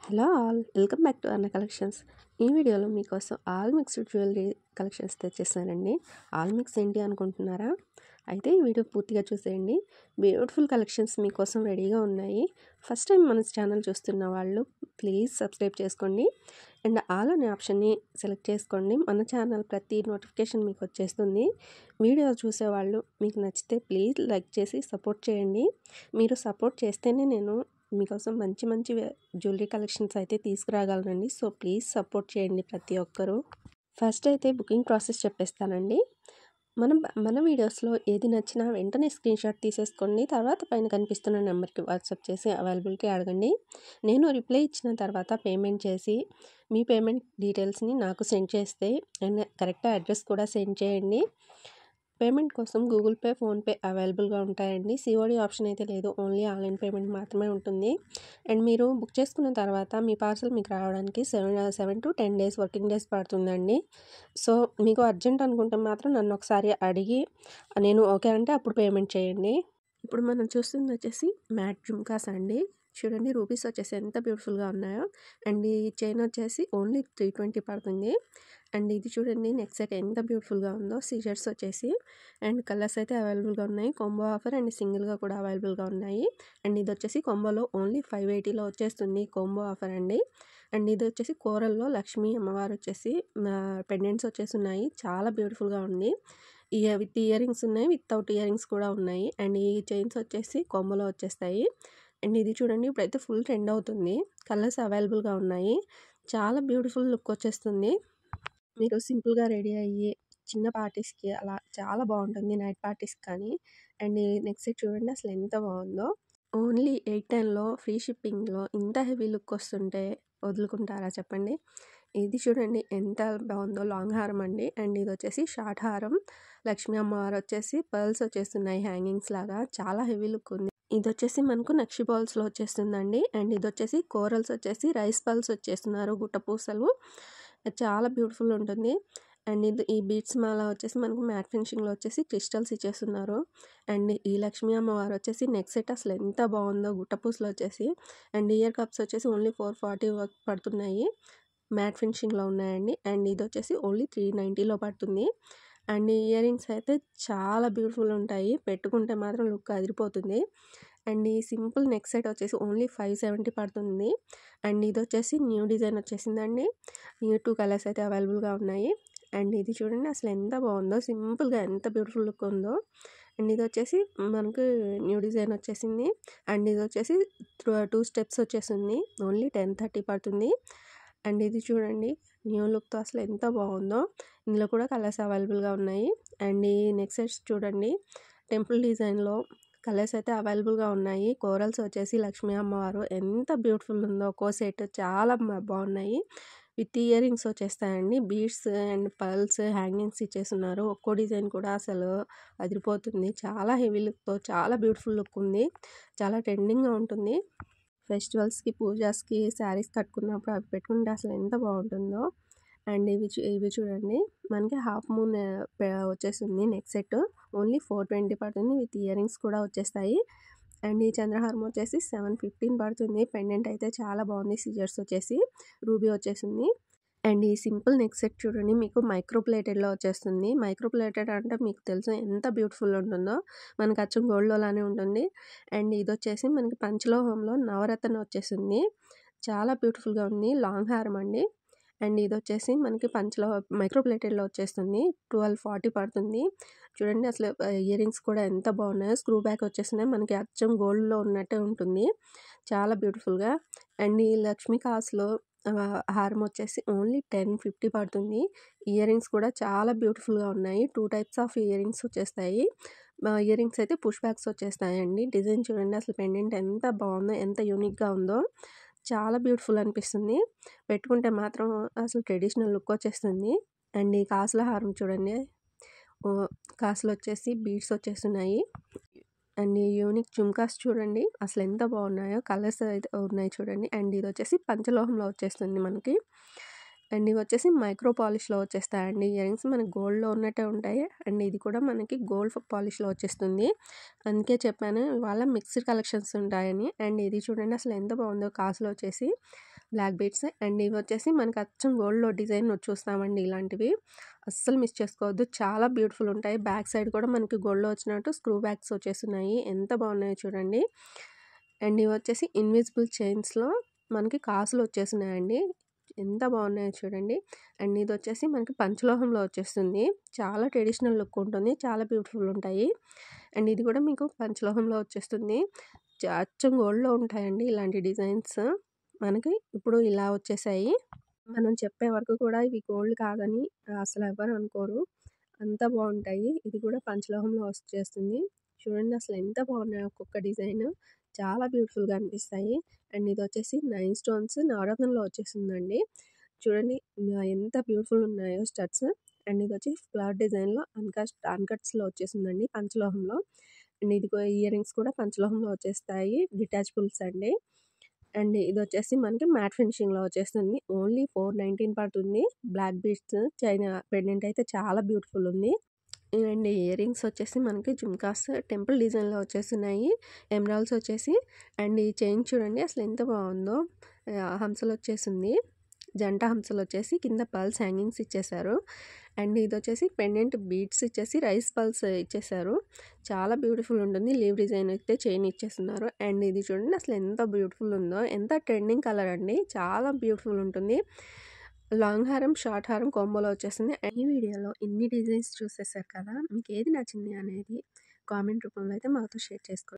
Hello all, welcome back to Anna collections. ఈ వీడియోలో మీకోసం ఆల్ మిక్స్డ్ జ్యువెలరీ కలెక్షన్స్ తెచ్చేసానండి. ఆల్ మిక్స్ ఏంటి అనుకుంటున్నారా? అయితే ఈ వీడియో పూర్తిగా చూసేయండి. బ్యూటిఫుల్ కలెక్షన్స్ మీకోసం రెడీగా ఉన్నాయి. ఫస్ట్ టైం మన ఛానల్ చూస్తున్న వాళ్ళు ప్లీజ్ సబ్స్క్రైబ్ చేసుకోండి అండ్ ఆల్ అనే ఆప్షన్ని సెలెక్ట్ చేసుకోండి. మన ఛానల్ ప్రతి నోటిఫికేషన్ మీకు వచ్చేస్తుంది. వీడియో చూసేవాళ్ళు మీకు నచ్చితే ప్లీజ్ లైక్ చేసి సపోర్ట్ చేయండి. మీరు సపోర్ట్ చేస్తేనే నేను మీకోసం మంచి మంచి జ్యువెలరీ కలెక్షన్స్ అయితే తీసుకురాగలనండి. సో ప్లీజ్ సపోర్ట్ చేయండి ప్రతి ఒక్కరూ. ఫస్ట్ అయితే బుకింగ్ ప్రాసెస్ చెప్పేస్తానండి. మన వీడియోస్లో ఏది నచ్చినా వెంటనే స్క్రీన్ షాట్ తీసేసుకోండి. తర్వాత పైన కనిపిస్తున్న నెంబర్కి వాట్సాప్ చేసి అవైలబిలిటీ అడగండి. నేను రిప్లై ఇచ్చిన తర్వాత పేమెంట్ చేసి మీ పేమెంట్ డీటెయిల్స్ని నాకు సెండ్ చేస్తే అండ్ కరెక్ట్ అడ్రస్ కూడా సెండ్ చేయండి. పేమెంట్ కోసం గూగుల్ పే, ఫోన్పే అవైలబుల్గా ఉంటాయండి. సిఓడి ఆప్షన్ అయితే లేదు, ఓన్లీ ఆన్లైన్ పేమెంట్ మాత్రమే ఉంటుంది. అండ్ మీరు బుక్ చేసుకున్న తర్వాత మీ పార్సల్ మీకు రావడానికి 7 to 10 డేస్ వర్కింగ్ డేస్ పడుతుందండి. సో మీకు అర్జెంట్ అనుకుంటే మాత్రం నన్ను ఒకసారి అడిగి నేను ఓకే అంటే అప్పుడు పేమెంట్ చేయండి. ఇప్పుడు మనం చూస్తుంది వచ్చేసి మ్యాట్ జుమ్కాస్ అండి. చూడండి రూపీస్ వచ్చేసి ఎంత బ్యూటిఫుల్గా ఉన్నాయో. అండ్ ఈ చైన్ వచ్చేసి ఓన్లీ 320 పడుతుంది. అండ్ ఇది చూడండి నెక్ సెట్ ఎంత బ్యూటిఫుల్గా ఉందో. సీజర్స్ వచ్చేసి అండ్ కలర్స్ అయితే అవైలబుల్గా ఉన్నాయి. కాంబో ఆఫర్ అండ్ సింగిల్గా కూడా అవైలబుల్గా ఉన్నాయి. అండ్ ఇది వచ్చేసి కాంబోలో ఓన్లీ 580లో వచ్చేస్తుంది కాంబో ఆఫర్ అండి. అండ్ ఇది వచ్చేసి కోరల్లో లక్ష్మీ అమ్మవారు వచ్చేసి పెండెంట్స్ వచ్చేసి ఉన్నాయి. చాలా బ్యూటిఫుల్గా ఉంది. విత్ ఇయర్ రింగ్స్ ఉన్నాయి, వితౌట్ ఇయర్ రింగ్స్ కూడా ఉన్నాయి. అండ్ ఈ చైన్స్ వచ్చేసి కాంబోలో వచ్చేస్తాయి. అండ్ ఇది చూడండి ఇప్పుడైతే ఫుల్ ట్రెండ్ అవుతుంది. కలర్స్ అవైలబుల్గా ఉన్నాయి. చాలా బ్యూటిఫుల్ లుక్ వచ్చేస్తుంది. మీరు సింపుల్గా రెడీ అయ్యి చిన్న పార్టీస్కి అలా చాలా బాగుంటుంది, నైట్ పార్టీస్కి కానీ. అండ్ నెక్స్ట్ సెట్ చూడండి అసలు ఎంత బాగుందో. ఓన్లీ 810లో ఫ్రీ షిప్పింగ్లో ఇంత హెవీ లుక్ వస్తుంటే వదులుకుంటారా చెప్పండి. ఇది చూడండి ఎంత బాగుందో. లాంగ్ హారం అండి. అండ్ ఇది వచ్చేసి షార్ట్ హారం. లక్ష్మీ అమ్మవారు వచ్చేసి పర్ల్స్ వచ్చేస్తున్నాయి హ్యాంగింగ్స్ లాగా. చాలా హెవీ లుక్ ఉంది. ఇది వచ్చేసి మనకు నక్షి బాల్స్లో వచ్చేస్తుందండి. అండ్ ఇది వచ్చేసి కోరల్స్ వచ్చేసి రైస్ పల్స్ వచ్చేస్తున్నారు, గుట్టపూసలు. చాలా బ్యూటిఫుల్ ఉంటుంది. అండ్ ఈ బీట్స్ మాల వచ్చేసి మనకు మ్యాట్ ఫినిషింగ్లో వచ్చేసి క్రిస్టల్స్ ఇచ్చేస్తున్నారు. అండ్ ఈ లక్ష్మీ అమ్మవారు వచ్చేసి నెక్ సెట్ అసలు ఎంత బాగుందో గుట్టపూసలు వచ్చేసి. అండ్ ఇయర్ కప్స్ వచ్చేసి ఓన్లీ 440 పడుతున్నాయి, మ్యాట్ ఫినిషింగ్లో ఉన్నాయండి. అండ్ ఇది వచ్చేసి ఓన్లీ 390లో పడుతుంది. అండ్ ఇయర్ రింగ్స్ అయితే చాలా బ్యూటిఫుల్ ఉంటాయి, పెట్టుకుంటే మాత్రం లుక్ అదిరిపోతుంది. అండ్ ఈ సింపుల్ నెక్ సెట్ వచ్చేసి ఓన్లీ 570 పడుతుంది. అండ్ ఇది వచ్చేసి న్యూ డిజైన్ వచ్చేసిందండి. 2 కలర్స్ అయితే అవైలబుల్గా ఉన్నాయి. అండ్ ఇది చూడండి అసలు ఎంత బాగుందో, సింపుల్గా ఎంత బ్యూటిఫుల్ లుక్ ఉందో. అండ్ ఇది వచ్చేసి మనకు న్యూ డిజైన్ వచ్చేసింది. అండ్ ఇది వచ్చేసి 2 స్టెప్స్ వచ్చేసింది, ఓన్లీ 1030 పడుతుంది. అండ్ ఇది చూడండి న్యూ లుక్తో అసలు ఎంత బాగుందో. ఇందులో కూడా కలర్స్ అవైలబుల్గా ఉన్నాయి. అండ్ ఈ నెక్ సెట్స్ చూడండి టెంపుల్ డిజైన్లో కలర్స్ అయితే అవైలబుల్గా ఉన్నాయి. కోరల్స్ వచ్చేసి లక్ష్మీ అమ్మవారు ఎంత బ్యూటిఫుల్ ఉందో. ఒక్కో సెట్ చాలా బాగున్నాయి. విత్ ఇయర్ రింగ్స్ వచ్చేస్తాయండి. బీడ్స్ అండ్ పర్ల్స్ హ్యాంగింగ్స్ ఇచ్చేస్తున్నారు. ఒక్కో డిజైన్ కూడా అసలు అదిరిపోతుంది. చాలా హెవీ లుక్తో చాలా బ్యూటిఫుల్ లుక్ ఉంది. చాలా ట్రెండింగ్గా ఉంటుంది. ఫెస్టివల్స్కి, పూజాస్కి శారీస్ కట్టుకున్నప్పుడు అవి పెట్టుకుంటే అసలు ఎంత బాగుంటుందో. అండ్ ఇవి చూడండి మనకి హాఫ్ మూన్ వచ్చేస్తుంది నెక్ సెట్. ఓన్లీ 420 పడుతుంది, విత్ ఇయర్ రింగ్స్ కూడా వచ్చేస్తాయి. అండ్ ఈ చంద్రహారం వచ్చేసి 715 పడుతుంది. పెండెంట్ అయితే చాలా బాగుంది. సిజర్స్ వచ్చేసి రూబీ వచ్చేసింది. అండ్ ఈ సింపుల్ నెక్ సెట్ చూడండి మీకు మైక్రో ప్లేటెడ్లో వచ్చేస్తుంది. మైక్రో ప్లేటెడ్ అంటే మీకు తెలుసు ఎంత బ్యూటిఫుల్ ఉంటుందో. మనకు అచ్చం గోల్డ్లో లానే ఉంటుంది. అండ్ ఇది వచ్చేసి మనకి పంచలోహంలో నవరత్న వచ్చేసింది. చాలా బ్యూటిఫుల్గా ఉంది. లాంగ్ హారం అండి. అండ్ ఇది వచ్చేసి మనకి మైక్రో ప్లేటెడ్లో వచ్చేస్తుంది. 1240 పడుతుంది. చూడండి అసలు ఇయర్ రింగ్స్ కూడా ఎంత బాగున్నాయో. స్క్రూ బ్యాక్ వచ్చేస్తున్నాయి, మనకి అచ్చం గోల్డ్లో ఉన్నట్టే ఉంటుంది, చాలా బ్యూటిఫుల్గా. అండ్ ఈ లక్ష్మీ కాసులో హారం వచ్చేసి ఓన్లీ 1050 పడుతుంది. ఇయర్ రింగ్స్ కూడా చాలా బ్యూటిఫుల్గా ఉన్నాయి. 2 టైప్స్ ఆఫ్ ఇయర్ రింగ్స్ వచ్చేస్తాయి. ఇయర్ రింగ్స్ అయితే పుష్ బ్యాక్స్ వచ్చేస్తాయండి. డిజైన్ చూడండి అసలు పెండెంట్ ఎంత బాగుందో, ఎంత యూనిక్గా ఉందో. చాలా బ్యూటిఫుల్ అనిపిస్తుంది. పెట్టుకుంటే మాత్రం అసలు ట్రెడిషనల్ లుక్ వచ్చేస్తుంది. అండ్ ఈ కాసుల హారం చూడండి, కాసులు వచ్చేసి బీడ్స్ వచ్చేస్తున్నాయి. అండ్ ఈ యూనిక్ జుమ్కాస్ చూడండి అసలు ఎంత బాగున్నాయో. కలర్స్ అయితే ఉన్నాయి చూడండి. అండ్ ఇది వచ్చేసి పంచలోహంలో వచ్చేస్తుంది మనకి. అండ్ ఇవి వచ్చేసి మైక్రో పాలిష్లో వచ్చేస్తాయండి. ఇయర్ రింగ్స్ మనకి గోల్డ్లో ఉన్నట్టే ఉంటాయి. అండ్ ఇది కూడా మనకి గోల్డ్ పాలిష్లో వచ్చేస్తుంది. అందుకే చెప్పాను ఇవాళ మిక్స్డ్ కలెక్షన్స్ ఉంటాయని. అండ్ ఇది చూడండి అసలు ఎంత బాగుందో. కాసులో వచ్చేసి బ్లాక్ బీడ్స్. అండ్ ఇవి వచ్చేసి మనకి అచ్చం గోల్డ్‌లో డిజైన్ చూస్తామండి ఇలాంటివి. అస్సలు మిస్ చేసుకోవద్దు. చాలా బ్యూటిఫుల్ ఉంటాయి. బ్యాక్ సైడ్ కూడా మనకి గోల్డ్‌లో వచ్చినట్టు స్క్రూ బ్యాగ్స్ వచ్చేస్తున్నాయి. ఎంత బాగున్నాయో చూడండి. అండ్ ఇవి వచ్చేసి ఇన్విజిబుల్ చైన్స్‌లో మనకి కాసులు వచ్చేస్తున్నాయండి. ఎంత బాగున్నాయో చూడండి. అండ్ ఇది వచ్చేసి మనకి పంచలోహంలో వచ్చేస్తుంది. చాలా ట్రెడిషనల్ లుక్ ఉంటుంది. చాలా బ్యూటిఫుల్ ఉంటాయి. అండ్ ఇది కూడా మీకు పంచలోహంలో వచ్చేస్తుంది. అచ్చం గోల్డ్‌లో ఉంటాయండి ఇలాంటి డిజైన్స్. మనకి ఇప్పుడు ఇలా వచ్చేసాయి. మనం చెప్పే వరకు కూడా ఇవి గోల్డ్ కాదని అసలు ఎవ్వరు అనుకోరు. అంత బాగుంటాయి. ఇది కూడా పంచలోహంలో వచ్చేస్తుంది. చూడండి అసలు ఎంత బాగున్నాయో ఒక్కొక్క డిజైన్. చాలా బ్యూటిఫుల్‌గా అనిపిస్తాయి. అండ్ ఇది వచ్చేసి 9 స్టోన్స్ నవరత్నంలో వచ్చేసిందండి. చూడండి ఎంత బ్యూటిఫుల్ ఉన్నాయో స్టడ్స్. అండ్ ఇది వచ్చి ఫ్లవర్ డిజైన్‌లో అన్కట్స్‌లో వచ్చేసిందండి పంచలోహంలో. అండ్ ఇది ఇయర్ రింగ్స్ కూడా పంచలోహంలో వచ్చేస్తాయి. డిటాచబుల్స్ అండి. అండ్ ఇది వచ్చేసి మనకి మ్యాట్ ఫినిషింగ్‌లో వచ్చేస్తుంది. ఓన్లీ 419 పడుతుంది. బ్లాక్ బీడ్స్ చైనా పెండెంట్ అయితే చాలా బ్యూటిఫుల్ ఉంది. అండ్ ఇయర్ రింగ్స్ వచ్చేసి మనకి జుమ్కాస్ టెంపుల్ డిజైన్‌లో వచ్చేస్తున్నాయి. ఎమరాల్డ్స్ వచ్చేసి అండ్ ఈ చైన్ చూడండి అసలు ఎంత బాగుందో. హంసలు వచ్చేసింది. జంట హంసలు వచ్చేసి కింద పర్ల్స్ హ్యాంగింగ్స్ ఇచ్చేసారు. అండ్ ఇది వచ్చేసి పెండెంట్ బీడ్స్ ఇచ్చేసి రైస్ పర్ల్స్ ఇచ్చేసారు. చాలా బ్యూటిఫుల్ ఉంటుంది. లీవ్ డిజైన్ అయితే చైన్ ఇచ్చేస్తున్నారు. అండ్ ఇది చూడండి అసలు ఎంత బ్యూటిఫుల్ ఉందో. ఎంత ట్రెండింగ్ కలర్ అండి. చాలా బ్యూటిఫుల్ ఉంటుంది. లాంగ్ హారం, షార్ట్ హారం కాంబోలో వచ్చేస్తుంది. ఈ వీడియోలో ఇన్ని డిజైన్స్ చూసేసారు కదా. మీకు ఏది నచ్చింది అనేది కామెంట్ రూపంలో అయితే మాతో షేర్ చేసుకోండి.